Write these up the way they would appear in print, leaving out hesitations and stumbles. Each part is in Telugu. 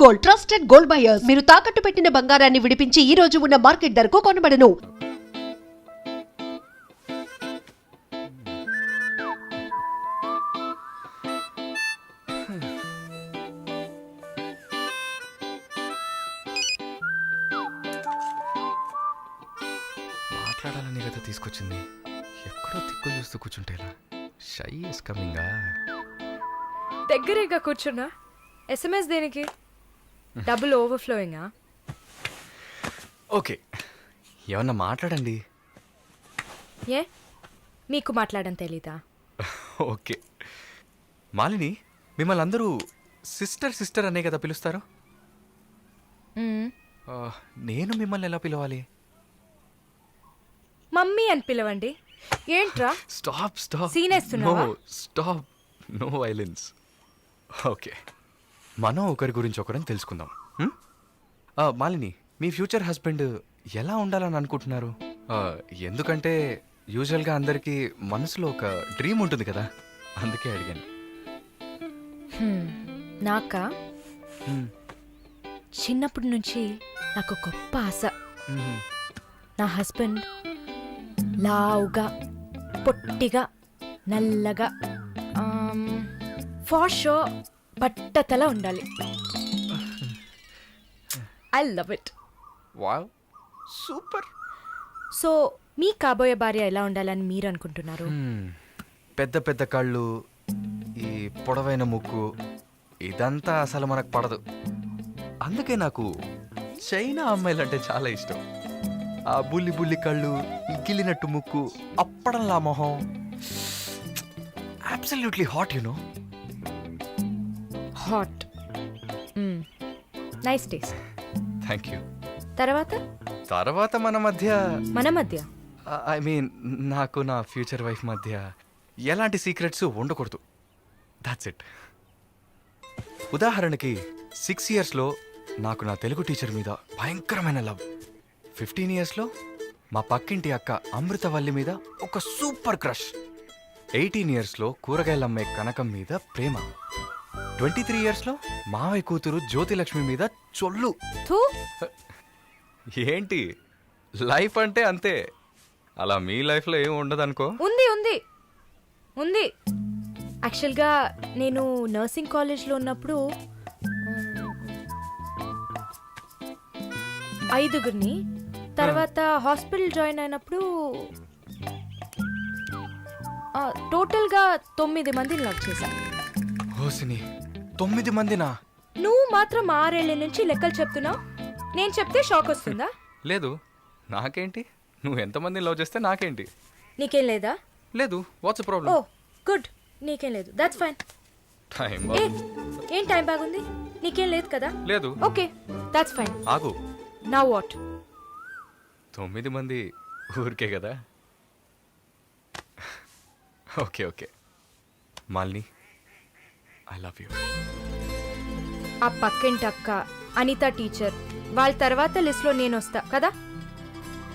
Gold, trusted gold buyers. మీరు తాకట్టు పెట్టిన బంగారాన్ని విడిపించి ఈ రోజు ఉన్న మార్కెట్ ధరకు కొనబడను. మాట్లాడాలని కదా తీసుకొచ్చింది. ఎక్కడో తిక్కులు చూస్తూ కూర్చుంటేలా. Shy is కమింగా. దగ్గరేగా కూర్చున్నా. SMS దేనికి? డబుల్ ఓవర్ఫ్లోయింగా? ఓకే, ఏమన్నా మాట్లాడండి. ఏ మీకు మాట్లాడడం తెలీదా? ఓకే మాలిని, మిమ్మల్ని అందరూ సిస్టర్ సిస్టర్ అనే కదా పిలుస్తారు. నేను మిమ్మల్ని ఎలా పిలవాలి? మమ్మీ అని పిలవండి. ఏంట్రా స్టాప్ స్టాప్. సీన్ వేస్తున్నావా? Stop, no violence. ఓకే, మనం ఒకరి గురించి ఒకరిని తెలుసుకుందాం. మాలిని, మీ ఫ్యూచర్ హస్బెండ్ ఎలా ఉండాలని అనుకుంటున్నారు? ఎందుకంటే యూజువల్గా అందరికీ మనసులో ఒక డ్రీమ్ ఉంటుంది కదా, అందుకే అడిగాను. నాకా చిన్నప్పటి నుంచి నాకు గొప్ప ఆశ. నా హస్బెండ్ లావుగా, పొట్టిగా, నల్లగా, ఫార్ షో బట్టతల ఉండాలి. I love it. Wow, super. So మీ కాబోయే భార్య ఎలా ఉండాలని మీరు అనుకుంటున్నారు? పెద్ద పెద్ద కళ్ళు, ఈ పొడవైన ముక్కు, ఇదంతా అసలు మనకు పడదు. అందుకే నాకు చైనా అమ్మాయిలంటే చాలా ఇష్టం. ఆ బుల్లి బుల్లి కళ్ళు, గిల్లినట్టు ముక్కు, అప్పడంలా మొహం, absolutely hot, you know. Hot, nice taste. Thank you. తర్వాత మన మధ్య ఐ మీన్ నాకు నా ఫ్యూచర్ వైఫ్ మధ్య ఎలాంటి సీక్రెట్స్ ఉండకూడదు. That's it. ఉదాహరణకి 6 yearsలో నాకు నా తెలుగు టీచర్ మీద భయంకరమైన లవ్. 15 yearsలో మా పక్కింటి అక్క అమృతవల్లి మీద ఒక సూపర్ క్రష్. 18 yearsలో కూరగాయలమ్మే కనకం మీద ప్రేమ. 23 yearsలో మావయ్య కూతురు జ్యోతిలక్ష్మి మీద చొల్లు. ఏంటి, లైఫ్ అంటే అంతే. అలా మీ లైఫ్లో ఏమి ఉండదు అనుకో. ఉంది ఉంది ఉంది. యాక్చువల్గా నేను నర్సింగ్ కాలేజ్లో ఉన్నప్పుడు 5గురిని, తర్వాత హాస్పిటల్ జాయిన్ అయినప్పుడు టోటల్గా 9 మందిని లవ్ చేశాను. హోసిని, 9 మందినా? నువ్వు మాత్రం 6 ఏళ్ల నుంచి లెక్కలు చెప్తున్నావు. నేను చెప్తే షాక్ వస్తుందా? లేదు, నాకేంటి, నువ్వు ఎంతమందిని లవ్ చేస్తే నాకేంటి. నీకేం లేదా? లేదు. What's problem? ఓ గుడ్, నీకేం లేదు. That's fine. టైం ఏం టైం బాగుంది? నీకేం లేదు కదా? లేదు. Okay, that's fine. ఆగు. Now what? 9 మంది ఊరికే కదా. Okay okay Malini, I love you. ఆ పక్కింటి అక్క, అనిత టీచర్, వాళ్ళ తర్వాత లిస్ట్లో నేను వస్తా కదా.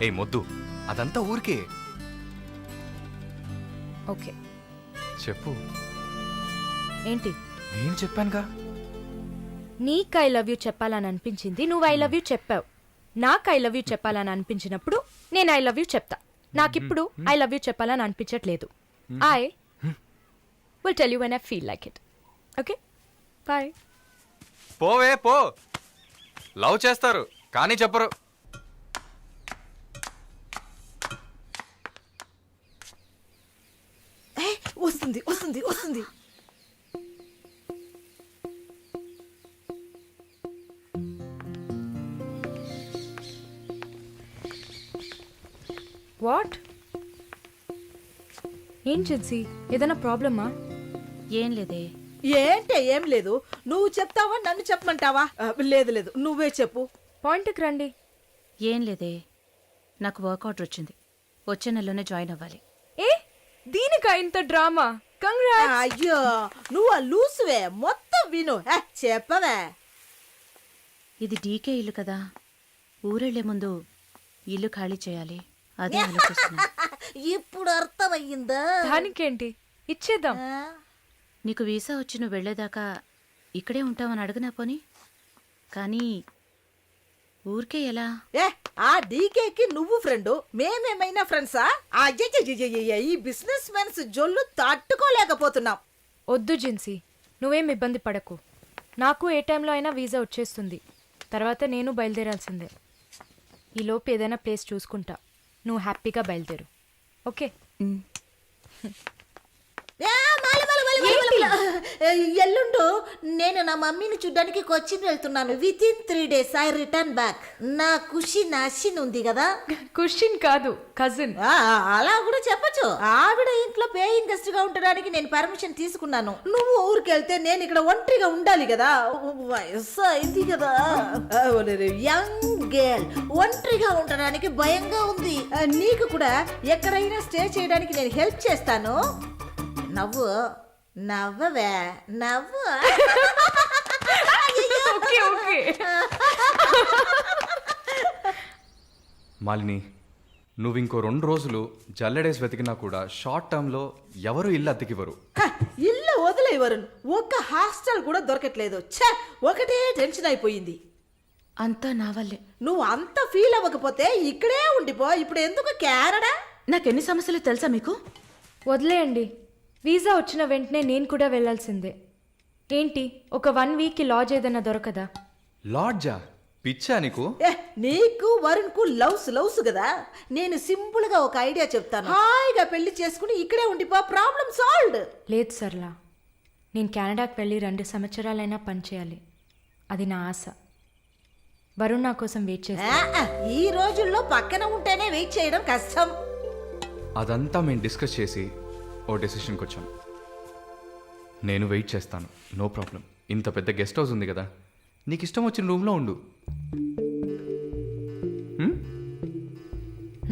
ఏ మొద్దు, అదంతా ఊరికే. ఓకే చెప్పు. ఏంటి? నేను చెప్పానుగా. నీకు ఐ లవ్ యూ చెప్పాలని అనిపించింది, నువ్వు ఐ లవ్ యూ చెప్పావు. నాకు ఐ లవ్ యూ చెప్పాలని అనిపించినప్పుడు నేను ఐ లవ్ యూ చెప్తా. నాకిప్పుడు ఐ లవ్ యూ చెప్పాలని అనిపించట్లేదు. I will tell you when I feel like it. Okay, bye. పోవే పో. లవ్ చేస్తారు కానీ చెప్పరు. వస్తుంది వస్తుంది వస్తుంది. వాట్? ఏం జిన్సీ, ఏదైనా ప్రాబ్లమా? ఏం లేదే. ఏంటే ఏం లేదు. నువ్వు చెప్తావా నన్ను చెప్పమంటావా? లేదు లేదు, నువ్వే చెప్పు. పాయింట్కి రండి. ఏం లేదే, నాకు వర్క్ ఆర్డర్ వచ్చింది. వచ్చే నెలలోనే జాయిన్ అవ్వాలి. ఏ దీనికా ఇంత డ్రామా? కంగ్రాట్స్. అయ్యో, నువ్వు ఆ లూసువే, మొత్తం విను. చెప్పవే. ఇది డీకే ఇల్లు కదా, ఊరెళ్లే ముందు ఇల్లు ఖాళీ చేయాలి. అదే ఆలోచిస్తున్నా. ఇప్పుడు అర్థమయ్యిందా? దానికేంటి, ఇచ్చేద్దాం. నీకు వీసా వచ్చి నువ్వు వెళ్లేదాకా ఇక్కడే ఉంటావని అడగనా పోనీ? కానీ ఊరికే ఎలా? ఏ ఆ డీకేకి నువ్వు ఫ్రెండు, మేమేమైనా ఫ్రెండ్సా? అయ్యయ్యయ్యయ్యయ్య, ఈ బిజినెస్ మెన్స్ జొల్లు తట్టుకోలేకపోతున్నాం. వద్దు జిన్సీ, నువ్వేం ఇబ్బంది పడకు. నాకు ఏ టైంలో అయినా వీసా వచ్చేస్తుంది. తర్వాత నేను బయలుదేరాల్సిందే. ఈలోపు ఏదైనా ప్లేస్ చూసుకుంటా. నువ్వు హ్యాపీగా బయలుదేరు. ఓకే? ఏ, మాల, మాల, మాల, మాల, మాల, మాల. ఎల్లుండు నేను నా మమ్మీని చూడ్డానికి కొచ్చిన్ వెళ్తున్నాను. With in 3 days I return back. నా ఖుషి నాశిన్ ఉంది కదా. క్వశ్చన్ కాదు, కజిన్. అలా కూడా చెప్పచ్చు. ఆవిడ ఇంట్లో పేయింగ్ గెస్ట్ గా ఉండడానికి నేను పర్మిషన్ తీసుకున్నాను. నువ్వు ఊరికెళ్తే నేను ఇక్కడ ఒంటరిగా ఉండాలి కదా. వయస్సు అయింది కదా. యంగ్ గర్ల్ ఒంటరిగా ఉండడానికి భయంగా ఉంది. నీకు కూడా ఎక్కడైనా స్టే చేయడానికి నేను హెల్ప్ చేస్తాను. నవ్వు నవ్వవే నవ్వు. Okay okay. మాలిని, నువ్వు ఇంకో 2 రోజులు జల్లెడేసి వెతికినా కూడా షార్ట్ టర్మ్లో ఎవరు ఇల్లు అద్దెకివ్వరు. ఇల్లు వదిలేవరు. ఒక్క హాస్టల్ కూడా దొరకట్లేదు. ఛే, ఒకటే టెన్షన్ అయిపోయింది. అంతా నా వల్లే. నువ్వు అంత ఫీల్ అవ్వకపోతే ఇక్కడే ఉండిపో. ఇప్పుడు ఎందుకు కెనడా? నాకెన్ని సమస్యలు తెలుసా మీకు? వదిలేయండి. వీసా వచ్చిన వెంటనే నేను కూడా వెళ్ళాల్సిందే. ఏంటి, ఒక 1 weekకి లాడ్జ్ ఏదైనా దొరకదా? లాడ్జా? పిచ్చా నీకు? నీకు వరుణ్ కు లవ్స్ కదా. నేను సింపుల్ గా ఒక ఐడియా చెప్తాను. హాయిగా పెళ్లి చేసుకుని ఇక్కడే ఉండిపో. Problem solved. లేదు సర్లా, నేను కెనడాకి వెళ్ళి 2 సంవత్సరాలైనా పనిచేయాలి. అది నా ఆశ. వరుణ్ నా కోసం వెయిట్ చేస్తా. ఈ రోజుల్లో పక్కన ఉంటేనే వెయిట్ చేయడం కష్టం. అదంతా మేము డిస్కస్ చేసి ఓ డెసిషన్కి వచ్చాం. నేను వెయిట్ చేస్తాను, నో ప్రాబ్లం. ఇంత పెద్ద గెస్ట్ హౌస్ ఉంది కదా, నీకు ఇష్టం వచ్చిన రూమ్లో ఉండు.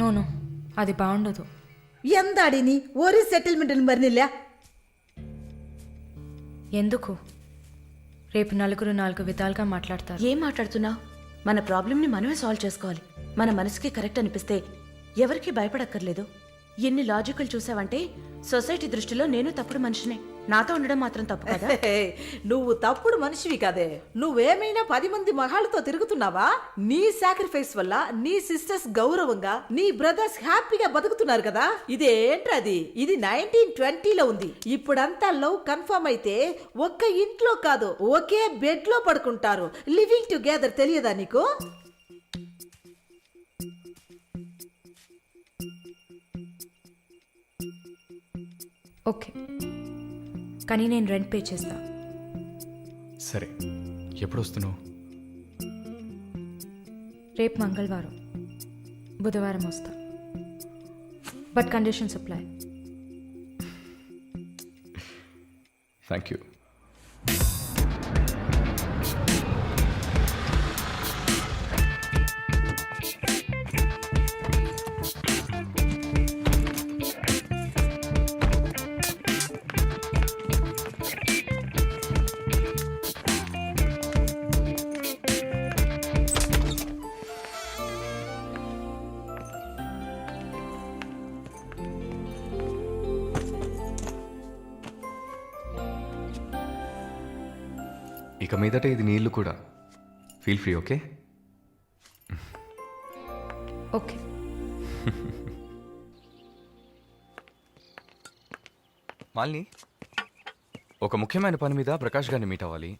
నో అది బాగుండదు. ఎందాడిని ఓరి సెటిల్మెంట్ మరినిల్ల. ఎందుకు? రేపు నలుగురు 4 విధాలుగా మాట్లాడతారు. ఏం మాట్లాడుతున్నావు? మన ప్రాబ్లంని మనమే సాల్వ్ చేసుకోవాలి. మన మనసుకి కరెక్ట్ అనిపిస్తే ఎవరికి భయపడక్కర్లేదు. ఎన్ని లాజికల్ చూసావంటే సొసైటీ దృష్టిలో నేను తప్పుడు మనిషినే. నాతో ఉండడం మాత్రం తప్పు కదా? నువ్వు తప్పుడు మనిషివి కాదే. నువ్వేమైనా 10 మంది మగాళ్ళతో తిరుగుతున్నావా? నీ సాక్రిఫైస్ వల్ల నీ సిస్టర్స్ గౌరవంగా, నీ బ్రదర్స్ హ్యాపీగా బతుకుతున్నారు కదా. ఇదేంట్రది? ఇది 1920లో ఉంది. ఇప్పుడంతా లవ్ కన్ఫర్మ్ అయితే ఒక్క ఇంట్లో కాదు, ఒకే బెడ్ లో పడుకుంటారు. లివింగ్ టుగెదర్ తెలియదా నీకు? ఓకే, కానీ నేను రెంట్ పే చేస్తా. సరే, ఎప్పుడు వస్తున్నావు? రేపు మంగళవారం, బుధవారం వస్తా. But conditions apply. Thank you. ఇక మీదట ఇది నీ ఇల్లు కూడా. Feel free, okay? Okay. Malini, ఒక ముఖ్యమైన పని మీద ప్రకాష్ గారిని మీట్ అవ్వాలి.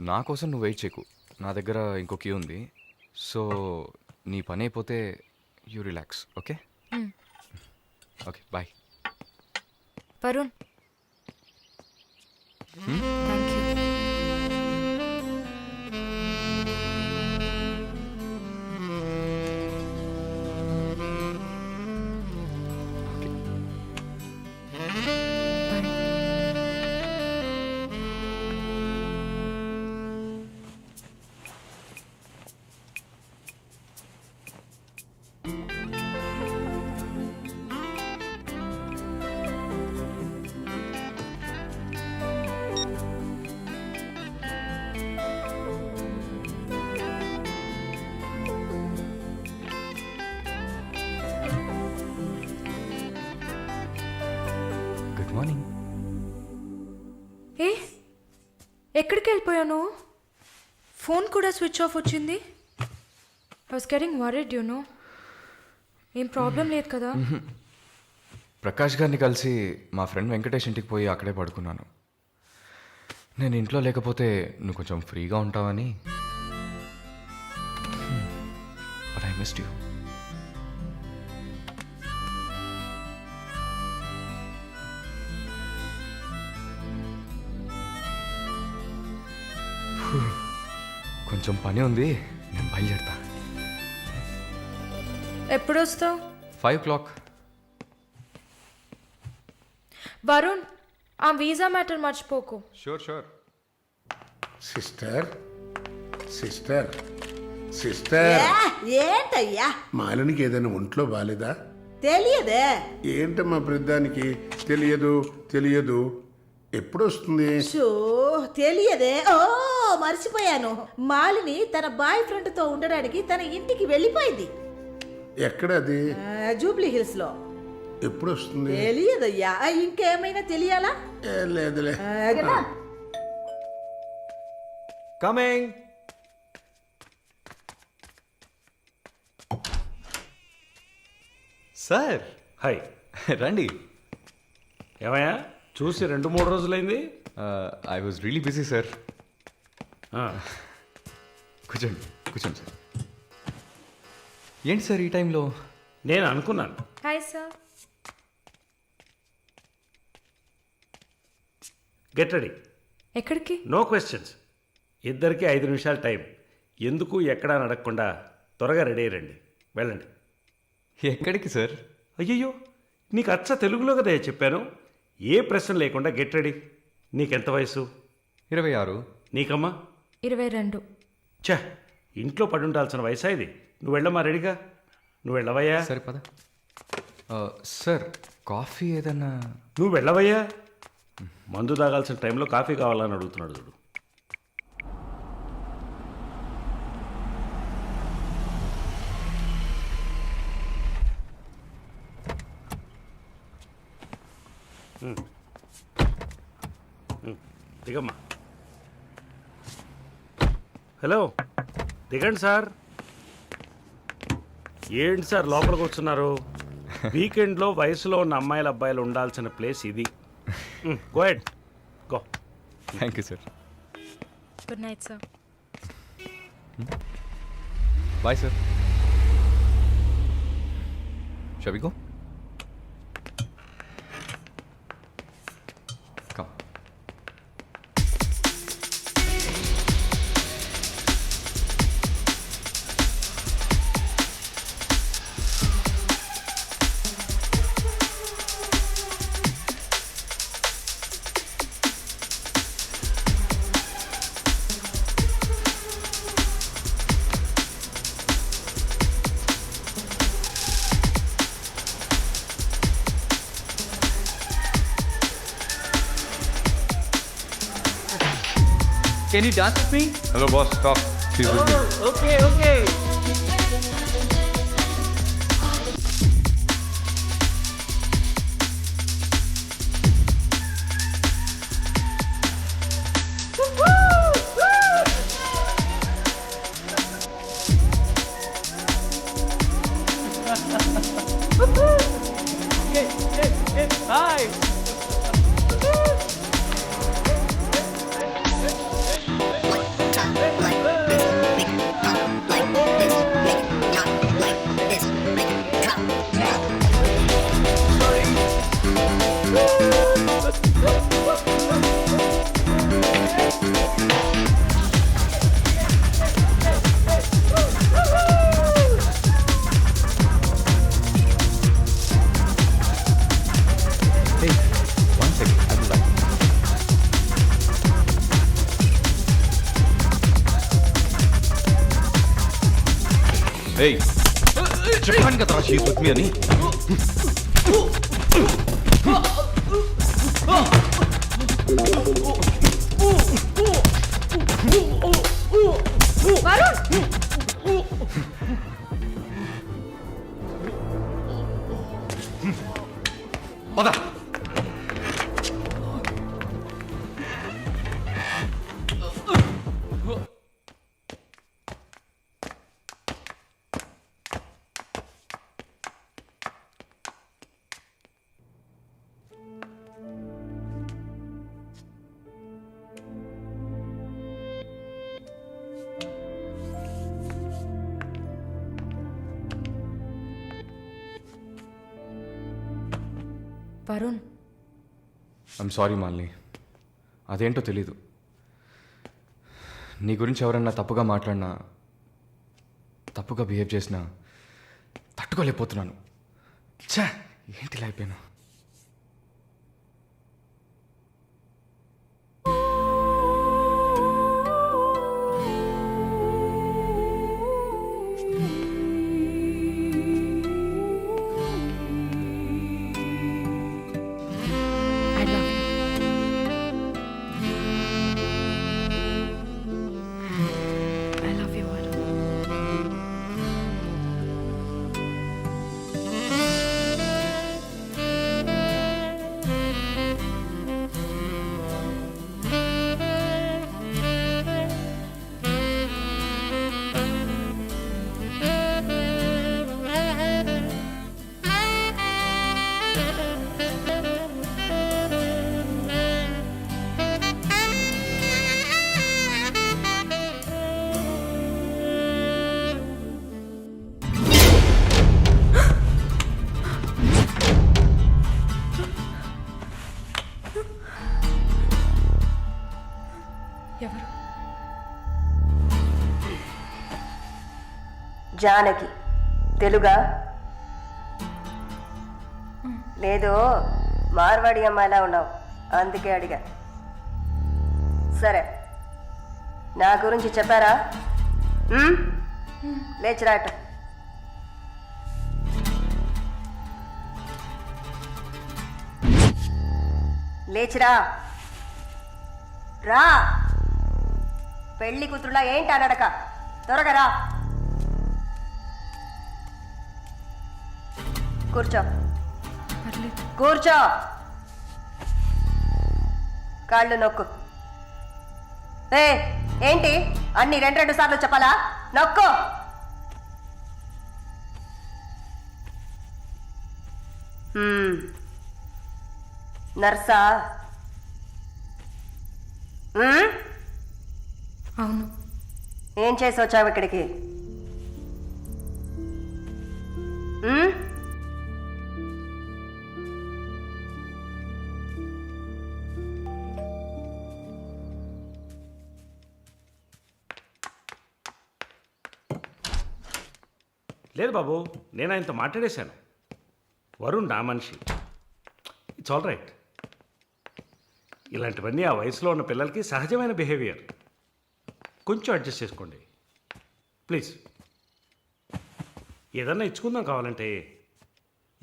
నా కోసం నువ్వు వెయిట్ చేయకు. నా దగ్గర ఇంకో కీ ఉంది. సో నీ పని అయిపోతే you relax, okay? Okay, bye. Varun, thank you. Morning. ఏ, ఎక్కడికి వెళ్ళిపోయావు నువ్వు? ఫోన్ కూడా స్విచ్ ఆఫ్ వచ్చింది. I was getting worried you know. ఏం ప్రాబ్లం లేదు కదా? ప్రకాష్ గారిని కలిసి మా ఫ్రెండ్ వెంకటేష్ ఇంటికి పోయి అక్కడే పడుకున్నాను. నేను ఇంట్లో లేకపోతే నువ్వు కొంచెం ఫ్రీగా ఉంటావని. But I missed you. కొంచెం పని ఉంది, నేను బయలుదేరుతా. ఎప్పుడు వస్తావు? 5 o'clock. వరుణ్, ఆ వీసా మ్యాటర్ మర్చిపోకు. షూర్. సిస్టర్ సిస్టర్ సిస్టర్ ఏంటయ్యా మాలినికి ఏదైనా ఒంట్లో బాలేదా? తెలియదే. ఏంటమ్మా ప్రతిదానికి తెలియదు ఎప్పుడు వస్తుంది? షో తెలియదే. ఓ మర్చిపోయాను. మాలిని తన బాయ్ ఫ్రెండ్ తో ఉండడానికి తన ఇంటికి వెళ్ళిపోయింది. ఎక్కడది? జూబ్లీ హిల్స్ లో. ఎప్పుడు వస్తుంది? తెలియదయ్యా. ఇంకేమైనా తెలియాలా? లేదులే. కదా. కమింగ్. Sir hi. రండి. ఏమయ్యా చూసి 2-3 రోజులైంది. I was really busy sir. ఆ, కూర్చోండి సార్. ఏంటి సార్ ఈ టైంలో? నేను అనుకున్నాను. Hi sir. Get ready. ఎక్కడికి? No questions. ఇద్దరికి 5 నిమిషాలు టైం. ఎందుకు ఎక్కడా నడకుండా త్వరగా రెడీ అయ్యండి. వెళ్ళండి. ఎక్కడికి సార్? అయ్యయ్యో, నీకు అచ్చ తెలుగులో కదా చెప్పాను. ఏ ప్రశ్న లేకుండా గెట్ రెడీ. నీకెంత వయసు? 26. నీకమ్మా? 22. ఛా, ఇంట్లో పడి ఉండాల్సిన వయసా ఇది? నువ్వు వెళ్ళమ్మా, రెడీగా. నువ్వు వెళ్ళవయ్యా. సరే పద. సార్ కాఫీ ఏదన్నా? నువ్వు వెళ్ళవయ్యా. మందు తాగాల్సిన టైంలో కాఫీ కావాలని అడుగుతున్నాడు చూడు. దిగమ్మా. హలో, దిగండి సార్. ఏంటి సార్ లోపలికి వస్తున్నారు? వీకెండ్లో వయసులో ఉన్న అమ్మాయిల అబ్బాయిలు ఉండాల్సిన ప్లేస్ ఇది. Go head, go. Thank you sir. Good night sir. Bye sir. Shall we go? Come. Can you dance with me? Hello boss, stop. She's with me. Okay. Hi. Hey, one second. I'll be back. Hey, చెప్పాను కదా షీస్ విత్ మీ అని. పద. వరుణ్, ఐమ్ సారీ మాలిని, అదేంటో తెలీదు. నీ గురించి ఎవరన్నా తప్పుగా మాట్లాడినా, తప్పుగా బిహేవ్ చేసినా తట్టుకోలేకపోతున్నాను. ఛా, ఏంటి ఇలా అయిపోయాను. I love you. I love you, Varun. ఎవరు? జానకి. తెలుగా? లేదు, మార్వాడి అమ్మాయిలా ఉన్నావు, అందుకే అడిగా. సరే, నా గురించి చెప్పారా? లేచిరాట. లేచిరా, రా. పెళ్లి కూతురులా ఏంటి అనడక, త్వరగా రా. కూర్చో, పర్లేదు. కూర్చో. కాళ్ళు నొక్కు. ఏంటి అన్ని రెండు సార్లు చెప్పాలా? నొక్కు. నర్సా? అవును. ఏం చేసి వచ్చావు ఇక్కడికి? లేదు బాబు, నేను ఆయనతో మాట్లాడేశాను. వరుణ్ నా మనిషి. It's all right. ఇలాంటివన్నీ ఆ వయసులో ఉన్న పిల్లలకి సహజమైన బిహేవియర్. కొంచెం అడ్జస్ట్ చేసుకోండి ప్లీజ్. ఏదన్నా ఇచ్చుకుందాం కావాలంటే.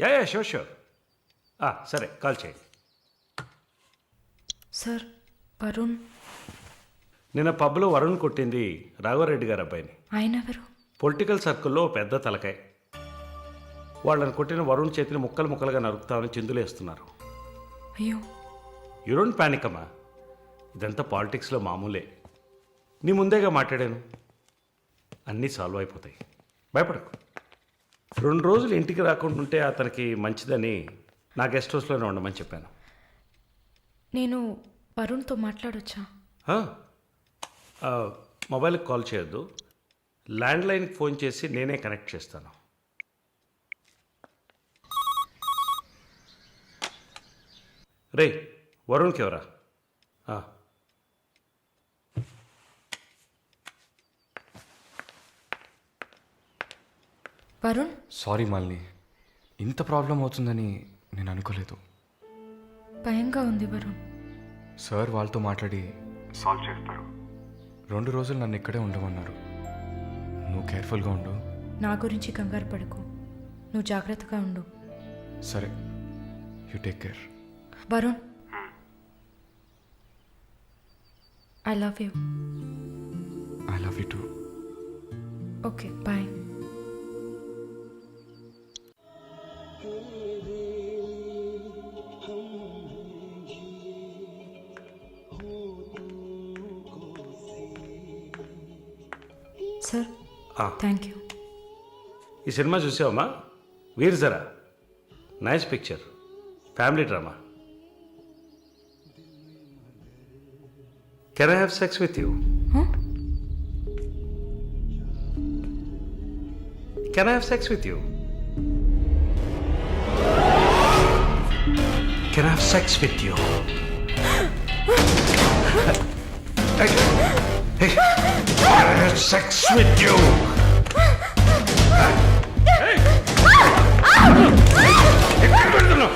Yeah sure sure. సరే, కాల్ చేయండి. సార్, వరుణ్. నిన్న పబ్లో వరుణ్ కొట్టింది రాఘవరెడ్డి గారి అబ్బాయిని. ఆయన ఎవరు? పొలిటికల్ సర్కిల్లో పెద్ద తలకాయ. వాళ్ళని కొట్టిన వరుణ్ చేతిని ముక్కలు ముక్కలుగా నరుకుతామని చిందులేస్తున్నారు. అయ్యో. యూ డోంట్ పానిక్ అమ్మా, ఇదంతా పాలిటిక్స్లో మామూలే. నీ ముందేగా మాట్లాడాను, అన్నీ సాల్వ్ అయిపోతాయి, భయపడకు. 2 రోజులు ఇంటికి రాకుండా ఉంటే అతనికి మంచిదని నా గెస్ట్ హౌస్లోనే ఉండమని చెప్పాను. నేను వరుణ్తో మాట్లాడొచ్చా? మొబైల్కి కాల్ చేయొద్దు, ల్యాండ్లైన్కి ఫోన్ చేసి నేనే కనెక్ట్ చేస్తాను. రే, వరుణ్కి ఎవరా? వరుణ్, సారీ మాలిని, ఇంత ప్రాబ్లం అవుతుందని నేను అనుకోలేదు. భయంగా ఉంది వరుణ్. సార్ వాళ్ళతో మాట్లాడి సాల్వ్ చేస్తారు. 2 రోజులు నన్ను ఇక్కడే ఉండమన్నారు. నువ్వు కేర్ఫుల్గా ఉండు. నా గురించి కంగారు పడకు, నువ్వు జాగ్రత్తగా ఉండు. సరే, you take care. Varun, I love you. I love you too. Okay, bye. Sir, thank you. ఈ సినిమా చూసావమ్మా? Veer Zaara. Nice picture, family drama. Can I have sex with you? Can I have sex with you? Can have sex with you. Sex with you. ఎక్కడ పెడుతున్నావు?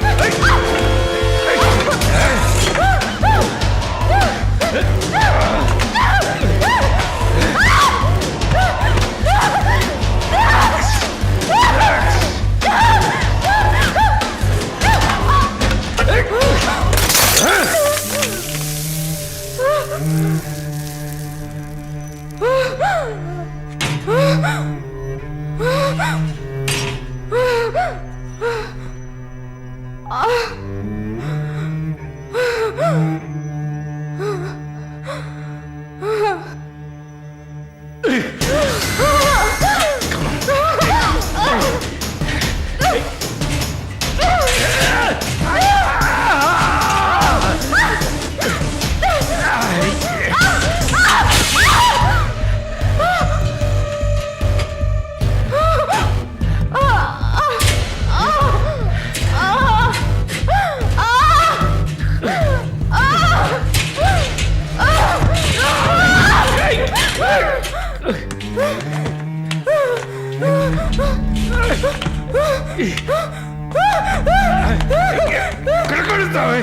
ఎక్కడ కొడుతావే?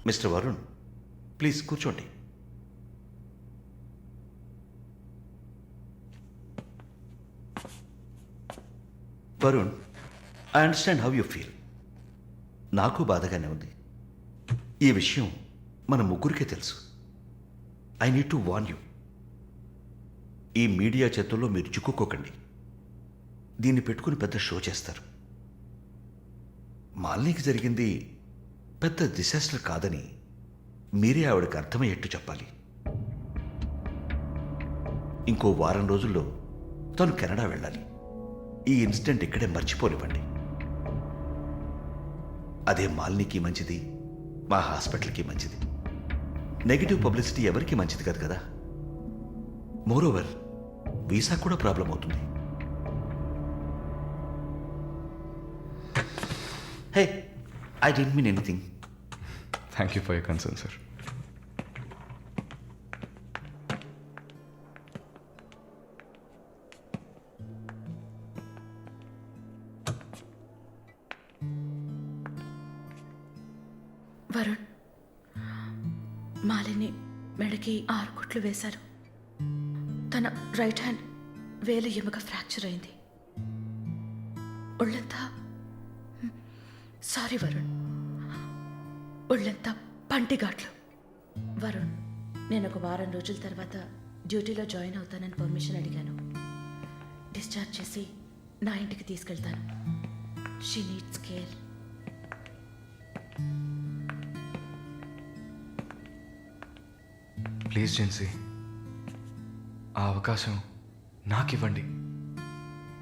మిస్టర్ వరుణ్, ప్లీజ్ కూర్చోండి. Varun, I understand how you feel. నాకు బాధగానే ఉంది. ఈ విషయం మన ముగ్గురికే తెలుసు. I need to warn you. ఈ మీడియా చేతుల్లో మీరు చిక్కుకోకండి. దీన్ని పెట్టుకుని పెద్ద షో చేస్తారు. మాలినికి జరిగింది పెద్ద డిసాస్టర్ కాదని మీరే ఆవిడకి అర్థమయ్యేట్టు చెప్పాలి. ఇంకో వారం రోజుల్లో తను కెనడా వెళ్ళాలి. ఈ ఇన్సిడెంట్ ఇక్కడే మర్చిపోనివ్వండి. అదే మాలినికి మంచిది, మా హాస్పిటల్కి మంచిది. నెగిటివ్ పబ్లిసిటీ ఎవరికి మంచిది కాదు కదా. మోరోవర్ వీసా కూడా ప్రాబ్లం అవుతుంది. Hey, I don't mean anything. Thank you for your concern sir. Varun, Malini మెడకి 6 కుట్లు వేశారు. తన రైట్ హ్యాండ్ వేలు ఎముక ఫ్రాక్చర్ అయింది. ఒళ్ళంతా సారీ వరుణ్, ఒళ్ళంతా పంటిఘాట్లు. వరుణ్, నేను ఒక వారం రోజుల తర్వాత డ్యూటీలో జాయిన్ అవుతానని పర్మిషన్ అడిగాను. డిశ్చార్జ్ చేసి నా ఇంటికి తీసుకెళ్తాను. She needs care. Please Jincy, ఆ అవకాశం నాకు ఇవ్వండి.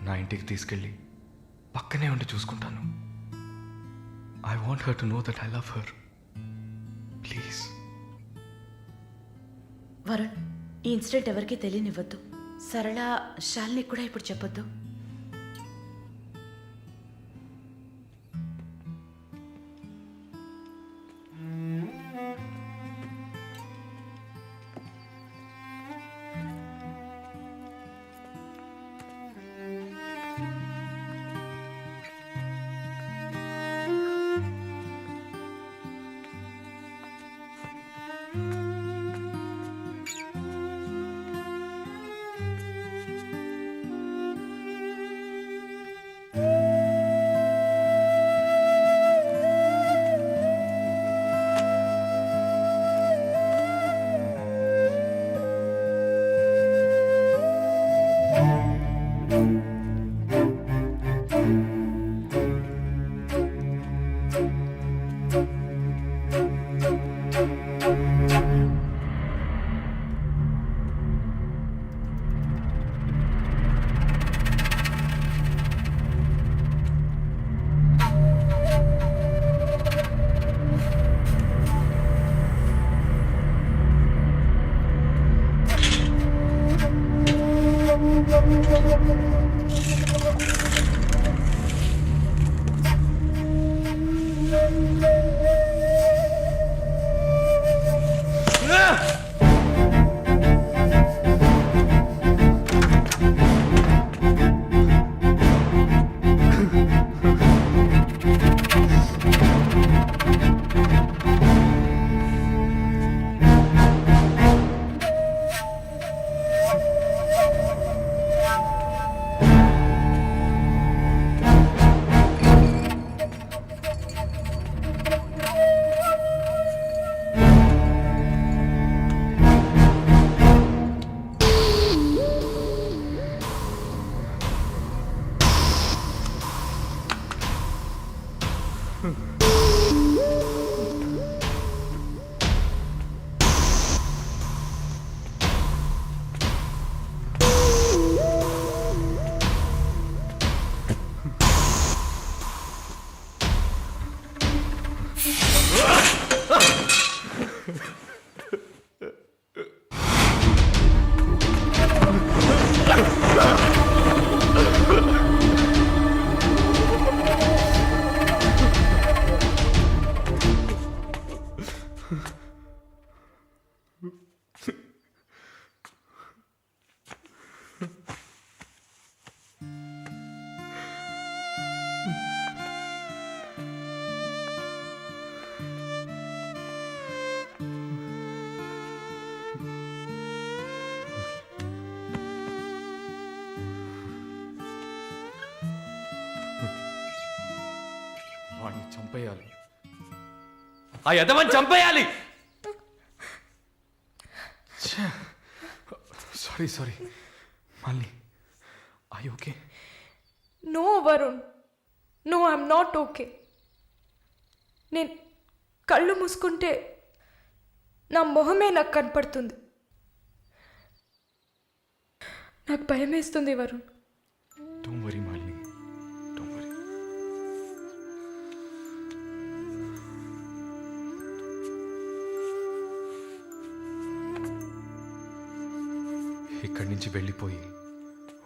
నా ఇంటికి తీసుకెళ్ళి పక్కనే ఉండి చూసుకుంటాను. I want her to know that I love her. Please. Varun, ఈ ఇన్సిడెంట్ ఎవరికీ తెలియనివ్వద్దు. సరళ, శాలిని కూడా ఇప్పుడు చెప్పొద్దు. వాడిని చంపేయాలి. ఆ యదవని చంపేయాలి. సారీ మళ్ళీ. I okay? No Varun, no, I'm not okay. నేను కళ్ళు మూసుకుంటే నా మొహమే నాకు కనపడుతుంది. నాకు భయం వేస్తుంది Varun. Don't worry Malini, don't worry. ఇక్కడి నుంచి వెళ్ళిపోయి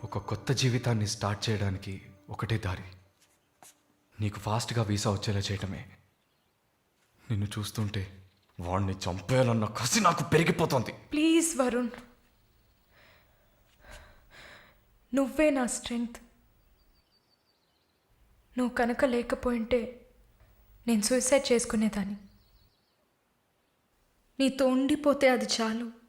ఒక కొత్త జీవితాన్ని స్టార్ట్ చేయడానికి ఒకటే దారి. నీకు ఫాస్ట్గా వీసా వచ్చేలా చేయటమే. నిన్ను చూస్తుంటే వాడిని చంపేయాలన్న కసి నాకు పెరిగిపోతుంది. ప్లీజ్ వరుణ్, నువ్వే నా స్ట్రెంగ్త్. నువ్వు కనుక లేకపోయింటే నేను సూసైడ్ చేసుకునేదాన్ని. నీతో ఉండిపోతే అది చాలు.